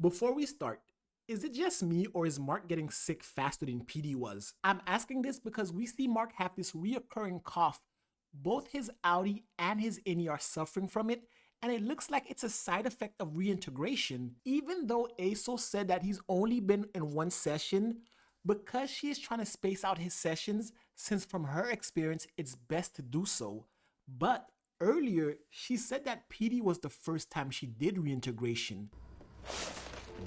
Before we start, is it just me or is Mark getting sick faster than PD was? I'm asking this because we see Mark have this reoccurring cough. Both his outie and his innie are suffering from it, and it looks like it's a side effect of reintegration. Even though ASO said that he's only been in one session, because she is trying to space out his sessions, since from her experience it's best to do so. But earlier, she said that PD was the first time she did reintegration.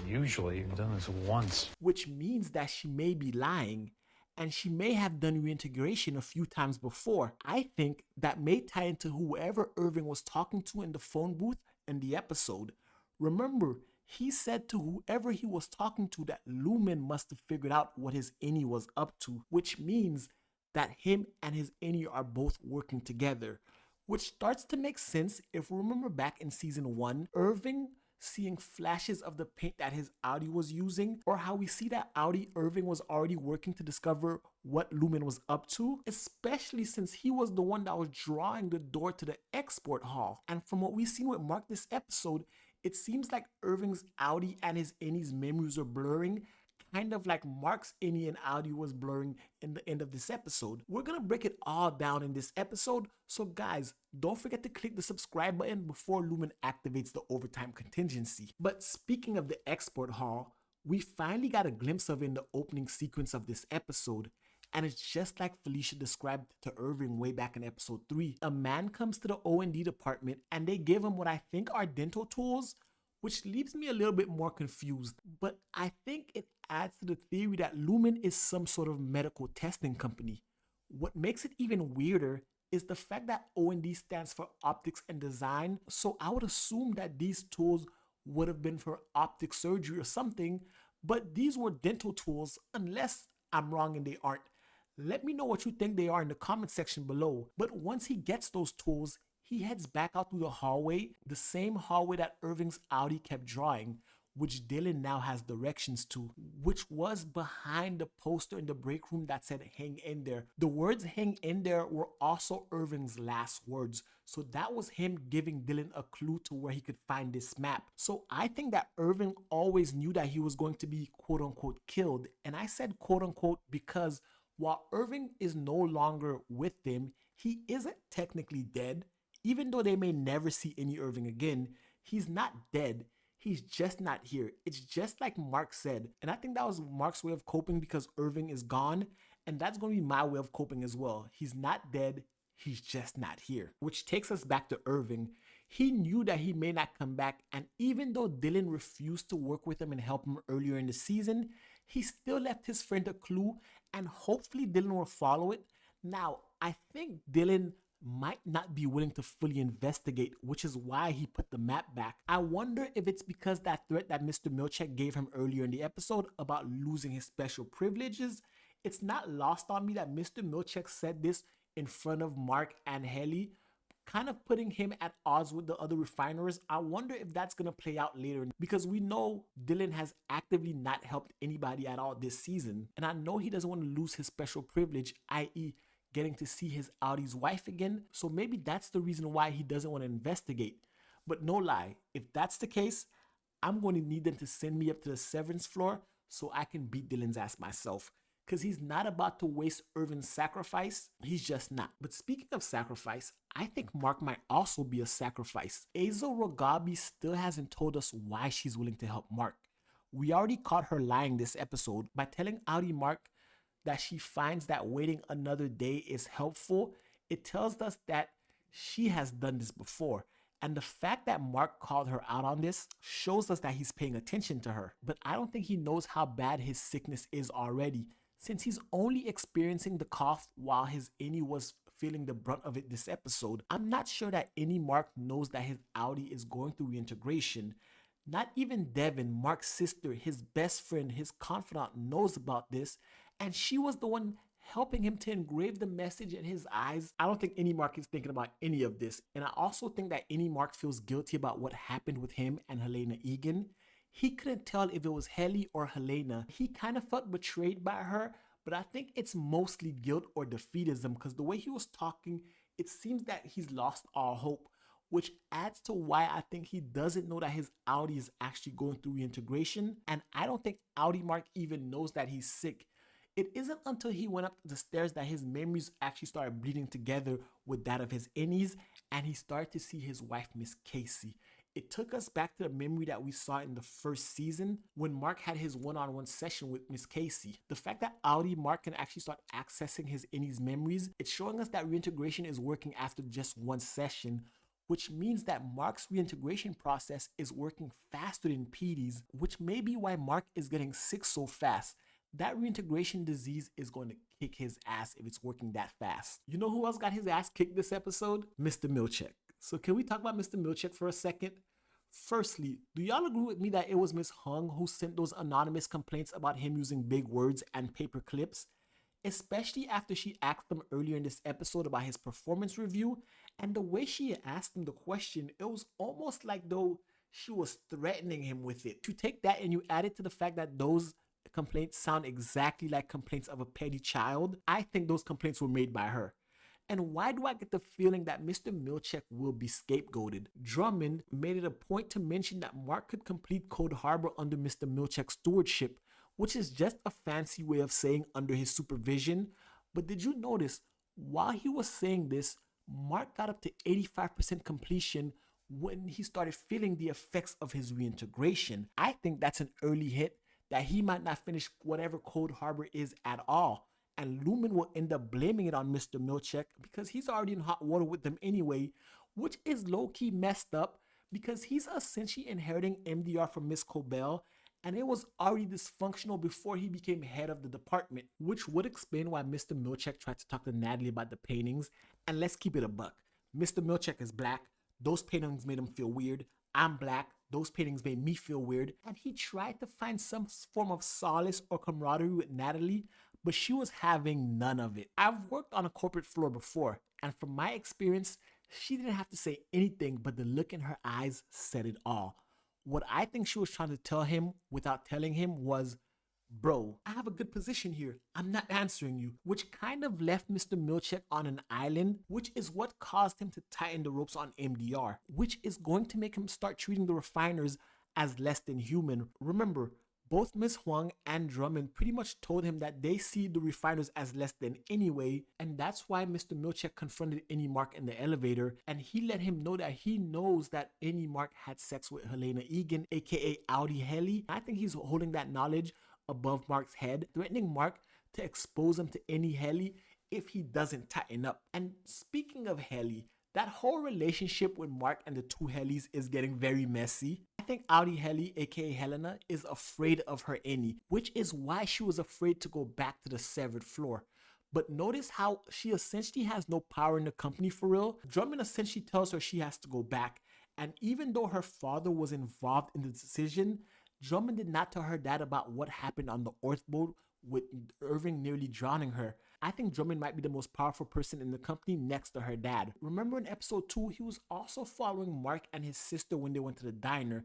Usually, you've done this once. Which means that she may be lying, and she may have done reintegration a few times before. I think that may tie into whoever Irving was talking to in the phone booth in the episode. Remember, he said to whoever he was talking to that Lumen must have figured out what his innie was up to, which means that him and his innie are both working together. Which starts to make sense if we remember back in season 1, Irving seeing flashes of the paint that his outie was using, or how we see that outie Irving was already working to discover what Lumen was up to, especially since he was the one that was drawing the door to the export hall. And from what we've seen with Mark this episode, it seems like Irving's outie and his innie's memories are blurring, kind of like Mark's innie and outie was blurring in the end of this episode. We're gonna break it all down in this episode, so guys, don't forget to click the subscribe button before Lumen activates the overtime contingency. But speaking of the export hall, we finally got a glimpse of it in the opening sequence of this episode. And it's just like Felicia described to Irving way back in episode 3. A man comes to the O&D department and they give him what I think are dental tools, which leaves me a little bit more confused. But I think it adds to the theory that Lumen is some sort of medical testing company. What makes it even weirder is the fact that O&D stands for optics and design, so I would assume that these tools would have been for optic surgery or something, but these were dental tools, unless I'm wrong and they aren't. Let me know what you think they are in the comment section below. But once he gets those tools, he heads back out through the hallway, the same hallway that Irving's outie kept drawing, which Dylan now has directions to, which was behind the poster in the break room that said hang in there. The words hang in there were also Irving's last words, so that was him giving Dylan a clue to where he could find this map. So I think that Irving always knew that he was going to be quote unquote killed, and I said quote unquote because while Irving is no longer with them, he isn't technically dead. Even though they may never see any Irving again, he's not dead. He's just not here. It's just like Mark said. And I think that was Mark's way of coping because Irving is gone. And that's going to be my way of coping as well. He's not dead. He's just not here. Which takes us back to Irving. He knew that he may not come back. And even though Dylan refused to work with him and help him earlier in the season, he still left his friend a clue. And hopefully Dylan will follow it. Now, I think Dylan might not be willing to fully investigate, which is why he put the map back. I wonder if it's because that threat that Mr. Milchick gave him earlier in the episode about losing his special privileges. It's not lost on me that Mr. Milchick said this in front of Mark and Helly, kind of putting him at odds with the other refiners. I wonder if that's going to play out later because we know Dylan has actively not helped anybody at all this season. And I know he doesn't want to lose his special privilege, i.e. getting to see his outie's wife again, so maybe that's the reason why he doesn't want to investigate. But no lie, if that's the case, I'm going to need them to send me up to the Severance floor so I can beat Dylan's ass myself. Because he's not about to waste Irvin's sacrifice, he's just not. But speaking of sacrifice, I think Mark might also be a sacrifice. Azo Rogabi still hasn't told us why she's willing to help Mark. We already caught her lying this episode by telling outie Mark that she finds that waiting another day is helpful. It tells us that she has done this before. And the fact that Mark called her out on this shows us that he's paying attention to her. But I don't think he knows how bad his sickness is already, since he's only experiencing the cough while his innie was feeling the brunt of it this episode. I'm not sure that any Mark knows that his outie is going through reintegration. Not even Devin, Mark's sister, his best friend, his confidant, knows about this, and she was the one helping him to engrave the message in his eyes. I don't think any Mark is thinking about any of this. And I also think that any Mark feels guilty about what happened with him and Helena Egan. He couldn't tell if it was Helly or Helena. He kind of felt betrayed by her, but I think it's mostly guilt or defeatism because the way he was talking, it seems that he's lost all hope. which adds to why I think he doesn't know that his Audi is actually going through reintegration. And I don't think Audi Mark even knows that he's sick. It isn't until he went up the stairs that his memories actually started bleeding together with that of his innies, and he started to see his wife, Miss Casey. It took us back to the memory that we saw in the first season when Mark had his one-on-one session with Miss Casey. The fact that Audi Mark can actually start accessing his innies memories, it's showing us that reintegration is working after just one session, which means that Mark's reintegration process is working faster than Petey's, which may be why Mark is getting sick so fast. That reintegration disease is going to kick his ass if it's working that fast. You know who else got his ass kicked this episode? Mr. Milchick. So can we talk about Mr. Milchick for a second? Firstly, do y'all agree with me that it was Miss Hung who sent those anonymous complaints about him using big words and paper clips? Especially after she asked him earlier in this episode about his performance review, and the way she asked him the question, it was almost like though she was threatening him with it. You take that and you add it to the fact that those complaints sound exactly like complaints of a petty child. I think those complaints were made by her. And why do I get the feeling that Mr. Milchick will be scapegoated? Drummond made it a point to mention that Mark could complete Code Harbor under Mr. Milchick's stewardship, which is just a fancy way of saying under his supervision. But did you notice, while he was saying this, Mark got up to 85% completion when he started feeling the effects of his reintegration. I think that's an early hit that he might not finish whatever Code Harbor is at all. And Lumen will end up blaming it on Mr. Milchick because he's already in hot water with them anyway, which is low-key messed up because he's essentially inheriting MDR from Miss Cobell, and it was already dysfunctional before he became head of the department, which would explain why Mr. Milchick tried to talk to Natalie about the paintings. And let's keep it a buck. Mr. Milchick is black. Those paintings made him feel weird. I'm black. Those paintings made me feel weird. And he tried to find some form of solace or camaraderie with Natalie, but she was having none of it. I've worked on a corporate floor before, and from my experience, she didn't have to say anything, but the look in her eyes said it all. What I think she was trying to tell him without telling him was, bro, I have a good position here. I'm not answering you, which kind of left Mr. Milchick on an island, which is what caused him to tighten the ropes on MDR, which is going to make him start treating the refiners as less than human. Remember, both Ms. Huang and Drummond pretty much told him that they see the refiners as less than anyway, and that's why Mr. Milchick confronted Any Mark in the elevator, and he let him know that he knows that Any Mark had sex with Helena Egan, aka Audi Helly. I think he's holding that knowledge above Mark's head, threatening Mark to expose him to any Helly if he doesn't tighten up. And speaking of Helly, that whole relationship with Mark and the two Hellys is getting very messy. I think Audi Helly, aka Helena, is afraid of her Any, which is why she was afraid to go back to the severed floor. But notice how she essentially has no power in the company for real. Drummond essentially tells her she has to go back, and even though her father was involved in the decision, Drummond did not tell her dad about what happened on the Earth boat with Irving nearly drowning her. I think Drummond might be the most powerful person in the company next to her dad. Remember in episode 2, he was also following Mark and his sister when they went to the diner.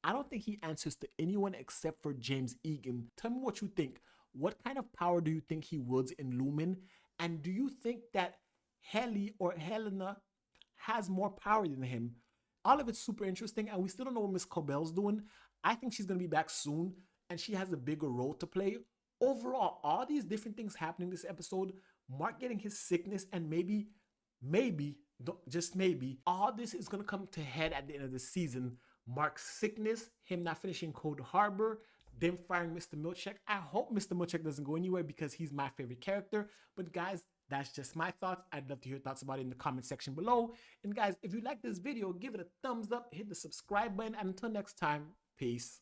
I don't think he answers to anyone except for James Egan. Tell me what you think. What kind of power do you think he wields in Lumen? And do you think that Helly or Helena has more power than him? All of it's super interesting, and we still don't know what Miss Cobell's doing. I think she's going to be back soon, and she has a bigger role to play. Overall, all these different things happening this episode, Mark getting his sickness, and maybe, just maybe, all this is going to come to head at the end of the season. Mark's sickness, him not finishing Code Harbor, them firing Mr. Milchick. I hope Mr. Milchick doesn't go anywhere because he's my favorite character. But guys, that's just my thoughts. I'd love to hear your thoughts about it in the comment section below. And guys, if you like this video, give it a thumbs up, hit the subscribe button, and until next time, peace.